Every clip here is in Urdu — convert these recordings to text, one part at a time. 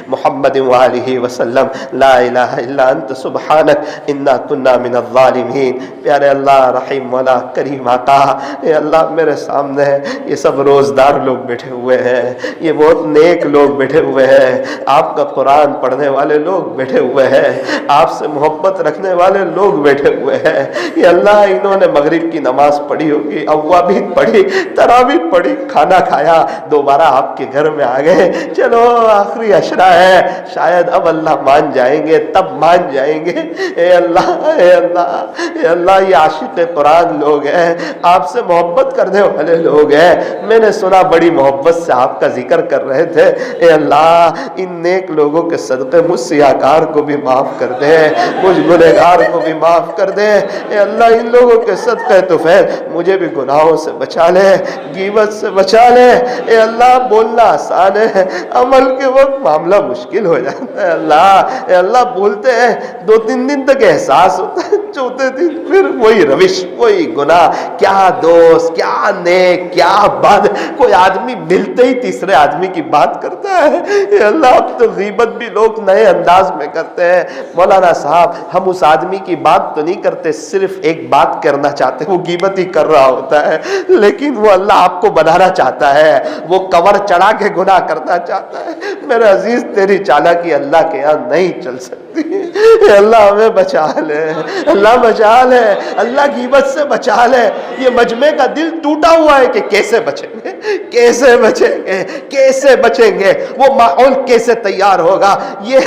محمد وآلہ وسلم لا الہ الا انت سبحانک انا کنا من الظالمین۔ پیارے اللہ، رحیم مولا، کریم آقا، اے اللہ میرے سامنے یہ سب روزدار لوگ بیٹھے ہوئے ہیں، یہ بہت نیک لوگ بیٹھے ہوئے ہیں، آپ کا قرآن پڑھنے والے لوگ بیٹھے ہوئے ہیں، آپ سے محبت رکھنے والے لوگ بیٹھے ہوئے ہیں۔ یہ اللہ، انہوں نے مغرب کی نماز پڑھی ہوگی، اوابین پڑھی، تراویح پڑھی، کھانا کھایا، دوبارہ آپ کے گھر میں آ گئے، چلو آخری عشرہ ہے، شاید اب اللہ مان جائیں گے، تب مان جائیں گے۔ اے اللہ، اے اللہ، اے اللہ، یہ عاشق قرآن لوگ ہیں، آپ سے محبت کرنے والے لوگ ہیں، میں نے سنا بڑی محبت سے آپ کا ذکر کر رہے تھے۔ اے اللہ، ان نیک لوگوں کے صدقے مجھ سیاہکار کو بھی معاف کر دے، مجھ گنہگار کو بھی معاف کر دے۔ اے اللہ، ان لوگوں کے صدقے تو فیض مجھے بھی گناہوں سے بچا لے، غیبت سے بچا لے۔ اے اللہ، بولنا آسان ہے، عمل کے وقت معاملہ مشکل ہو جاتا ہے۔ اللہ، اے اللہ، بولتے ہیں 2-3 دن تک احساس ہوتا ہے، چوتھے دن پھر وہی روش، وہی گناہ، کیا دوست، کیا نیک، کیا بد، کوئی آدمی ملتے ہی تیسرے آدمی کی بات کرتا ہے۔ اے اللہ، اب تو غیبت بھی لوگ نئے انداز میں کرتے ہیں۔ مولانا صاحب، ہم اس آدمی کی بات تو نہیں کرتے، صرف ایک بات کرنا چاہتے ہیں، وہ غیبت ہی کر رہا ہوتا ہے، لیکن وہ اللہ آپ کو بنانا چاہتا ہے، وہ کور چڑھا کے گناہ کرنا چاہتا ہے۔ میرے عزیز، تیری چالاکی اللہ کے یہاں نہیں چل سکتی۔ اے اللہ، ہمیں بچا لے، اللہ بچا لے، اللہ غیبت سے بچا لے۔ یہ مجمع کا دل ٹوٹا ہوا ہے کہ کیسے بچیں گے، کیسے بچیں گے، کیسے بچیں گے، وہ ماحول کیسے تیار ہوگا، یہ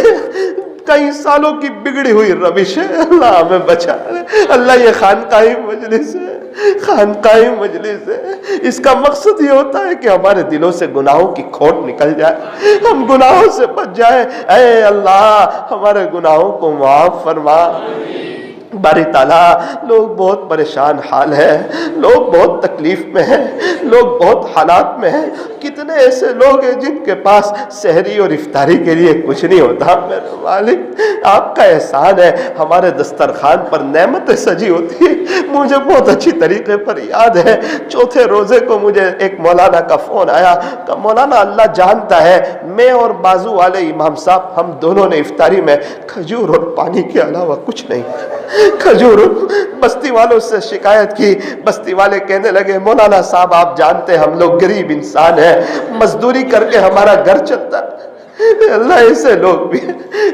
کئی سالوں کی بگڑی ہوئی روش ہے۔ اللہ ہمیں بچا لے۔ اللہ، یہ خانقاہی مجلس ہے، خانقاہی مجلس ہے، اس کا مقصد یہ ہوتا ہے کہ ہمارے دلوں سے گناہوں کی کھوٹ نکل جائے، ہم گناہوں سے بچ جائیں۔ اے اللہ، ہمارے گناہوں کو معاف فرما۔ باری تعالیٰ، لوگ بہت پریشان حال ہیں، لوگ بہت تکلیف میں ہیں، لوگ بہت حالات میں ہیں۔ کتنے ایسے لوگ ہیں جن کے پاس سحری اور افطاری کے لیے کچھ نہیں ہوتا۔ میرے مالک، آپ کا احسان ہے، ہمارے دسترخوان پر نعمتیں سجی ہوتی ہیں۔ مجھے بہت اچھی طریقے پر یاد ہے، چوتھے روزے کو مجھے ایک مولانا کا فون آیا کہ مولانا، اللہ جانتا ہے میں اور بازو والے امام صاحب، ہم دونوں نے افطاری میں کھجور اور پانی کے علاوہ کچھ نہیں، کھجور۔ بستی والوں سے شکایت کی، بستی والے کہنے لگے مولانا صاحب، آپ جانتے ہم لوگ غریب انسان ہیں، مزدوری کر کے ہمارا گھر چلتا ہے۔ اللہ، ایسے لوگ بھی۔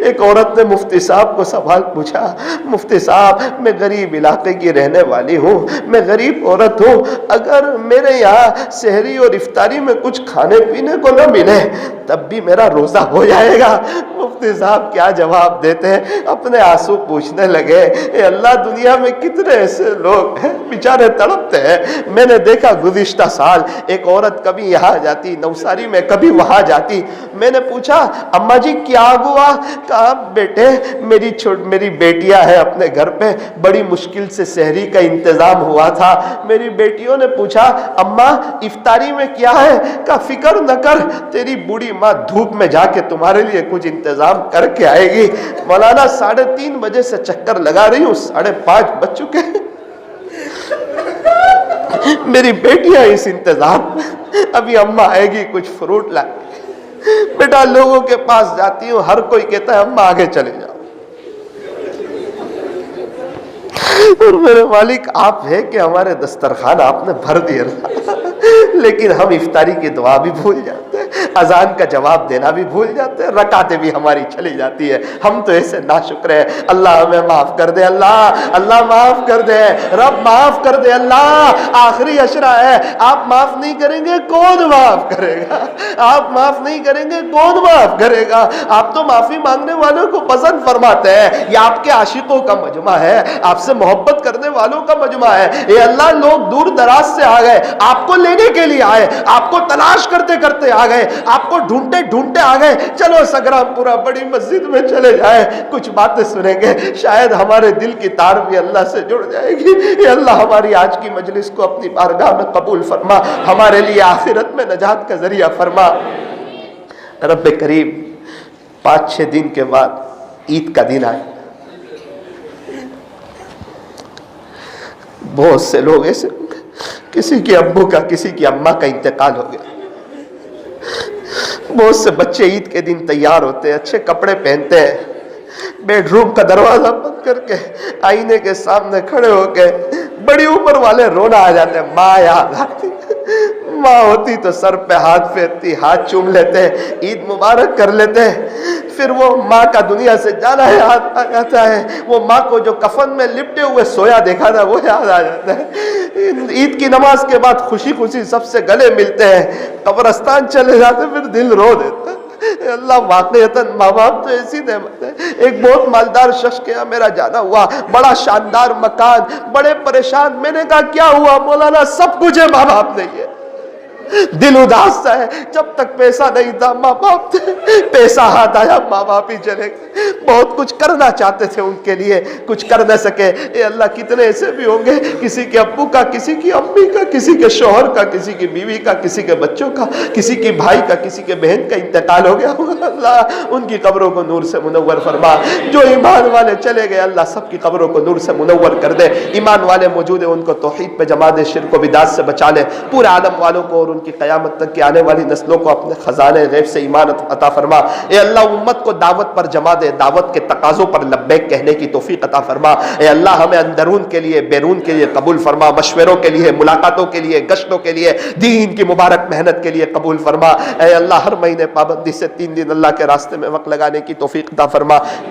ایک عورت نے مفتی صاحب کو سوال پوچھا، مفتی صاحب، میں غریب علاقے کی رہنے والی ہوں، میں غریب عورت ہوں، اگر میرے یہاں سحری اور افطاری میں کچھ کھانے پینے کو نہ ملے تب بھی میرا روزہ ہو جائے گا؟ مفتی صاحب کیا جواب دیتے ہیں، اپنے آنسو پوچھنے لگے، اے اللہ، دنیا میں کتنے ایسے لوگ ہیں بیچارے تڑپتے ہیں۔ میں نے دیکھا گزشتہ سال ایک عورت کبھی یہاں جاتی نوساری میں، کبھی وہاں جاتی، میں نے پوچھا اماں جی کیا ہوا؟ کہا بیٹے، میری بیٹیاں ہیں اپنے گھر پہ، بڑی مشکل سے سحری کا انتظام ہوا تھا۔ میری بیٹیوں نے پوچھا اماں افطاری میں کیا ہے؟ کہا فکر نہ کر، تیری بوڑھی ماں دھوپ میں جا کے تمہارے لیے کچھ انتظام کر کے آئے گی۔ مولانا 3:30 بجے سے چکر لگا رہی ہوں، 5:30 بج چکے ہیں، میری بیٹیاں اس انتظام میں، ابھی اماں آئے گی کچھ فروٹ لائے۔ بیٹا، لوگوں کے پاس جاتی ہوں، ہر کوئی کہتا ہے اماں آگے چلے جاؤ، اور میرے مالک آپ ہے کہ ہمارے دسترخوان آپ نے بھر دیا، لیکن ہم افطاری کی دعا بھی بھول جاتے ہیں، اذان کا جواب دینا بھی بھول جاتے ہیں، رکعتیں بھی ہماری چلی جاتی ہے۔ ہم تو ایسے ناشکر ہیں۔ اللہ ہمیں معاف کر دے، اللہ معاف کر دے، رب معاف کر دے۔ اللہ، آخری عشرہ ہے، آپ معاف نہیں کریں گے کون معاف کرے گا؟ آپ معاف نہیں کریں گے کون معاف کرے گا؟ آپ تو معافی مانگنے والوں کو پسند فرماتے ہیں، یہ آپ کے عاشقوں کا مجمع ہے، آپ سے محبت کرنے والوں کا مجمع ہے۔ اے اللہ، لوگ دور دراز سے آ گئے، آپ کو لینے کے لیے آئے، آپ کو تلاش کرتے کرتے آ گئے، آپ کو ڈھونڈتے ڈھونڈتے آ گئے۔ چلو سگرام پورہ بڑی مسجد میں چلے جائیں، کچھ باتیں سنیں گے، شاید ہمارے دل کی تار بھی اللہ سے جڑ جائے گی۔ اے اللہ، ہماری آج کی مجلس کو اپنی بارگاہ میں قبول فرما، ہمارے لیے آخرت میں نجات کا ذریعہ فرما۔ رب کریم، 5-6 دن کے بعد عید کا دن آئے، بہت سے لوگ ایسے، کسی کے ابو کا، کسی کی اماں کا انتقال ہو گیا، بہت سے بچے عید کے دن تیار ہوتے ہیں، اچھے کپڑے پہنتے ہیں، بیڈ روم کا دروازہ بند کر کے آئینے کے سامنے کھڑے ہو کے بڑی عمر والے رونا آ جاتے ہیں، ماں یاد آتی، ماں ہوتی تو سر پہ ہاتھ پھیرتی، ہاتھ چوم لیتے، عید مبارک کر لیتے، پھر وہ ماں کا دنیا سے جانا یاد آ جاتا ہے، وہ ماں کو جو کفن میں لپٹے ہوئے سویا دیکھا تھا وہ یاد آ جاتا ہے۔ عید کی نماز کے بعد خوشی خوشی سب سے گلے ملتے ہیں، قبرستان چلے جاتے پھر دل رو دیتا ہے۔ اللہ واقعتاً ماں باپ تو ایسی نعمت ہے۔ ایک بہت مالدار شخص کے یہاں میرا جانا ہوا، بڑا شاندار مکان، بڑے پریشان، میں نے کہا کیا ہوا؟ مولانا سب کچھ ہے، ماں باپ نہیں ہے، دل اداس سا ہے، جب تک پیسہ نہیں تھا ماں باپ تھے، پیسہ ہاتھ آیا ماں باپ ہی چلے گئے، بہت کچھ کرنا چاہتے تھے ان کے لیے، کچھ کر نہ سکے۔ اے اللہ کتنے ایسے بھی ہوں گے، کسی کے ابو کا، کسی کی امی کا، کسی کے شوہر کا، کسی کی بیوی کا، کسی کے بچوں کا، کسی کی بھائی کا، کسی کے بہن کا انتقال ہو گیا، اللہ ان کی قبروں کو نور سے منور فرما، جو ایمان والے چلے گئے اللہ سب کی قبروں کو نور سے منور کر دے، ایمان والے موجود ہیں ان کو توحید پہ جما دے، شرک و بدعت سے بچا لے، پورے عالم والوں کو اور ان کی قیامت تک کی آنے والی نسلوں کو اپنے خزانے غیب سے ایمان عطا فرما۔ اے اللہ امت کو دعوت پر جما دے، دعوت کے تقاضوں پر لبیک کہنے کی توفیق عطا فرما۔ اے اللہ ہمیں اندرون کے لیے بیرون کے لیے قبول فرما، مشوروں کے لیے، ملاقاتوں کے لیے، گشتوں کے لیے، دین کی مبارک محنت کے لیے قبول فرما۔ اے اللہ ہر مہینے پابندی سے 3 دن اللہ کے راستے میں وقت لگانے کی توفیق عطا فرما۔